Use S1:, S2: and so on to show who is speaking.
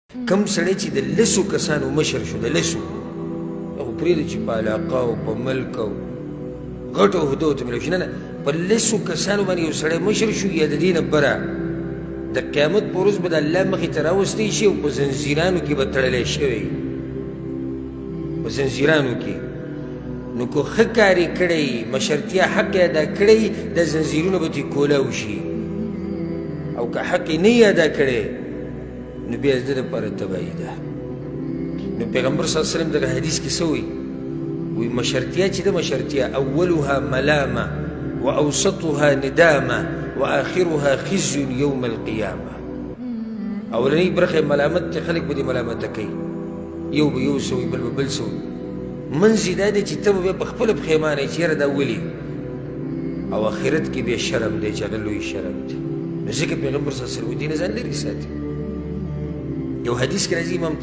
S1: کم سړی چې د لسو کسانو مشر شو د لسو هغه پرېږده چې په علاقه او په ملک او غټو عهدو ته ملوي شي، نه نه، په لسو کسانو باندې یو سړی مشر شو یا د دې نه بره د قیامت په ورځ به د الله مخې ته راوستی شي او په زنځیرانو کې به تړلی شوی، په زنځیرانو کې. نو که ښه کار یې کړی، مشرتیا حق یې ادا کړی، د زنځیرونه به ترې کولاو شي، او که حق یې نه یې ادا کړی نو بیا د ده دپاره تباهي ده. نو پیغمبر صلی الله علیه وسلم دغه حدیث کې څه وایي؟ وایي مشرتیا چې ده مشرتیا اولها ملامه واوسطها ندامه واخرها خزي یوم القیامه. اولنۍ برخه ملامت ته خلک به دې ملامته کوي، یو به یو څه وایي بل به بل څه وایي، منځ یې دا دی چې ته به بیا په خپله پښیمانه یې چې یاره دا ولې، او آخرت کې بیا شرم دی چې هغه لوی شرم دی. نو ځکه پیغمبر صلی الله علیه وسلم دې نه ځان لرې ساتي. یو حدیث کې راځي امام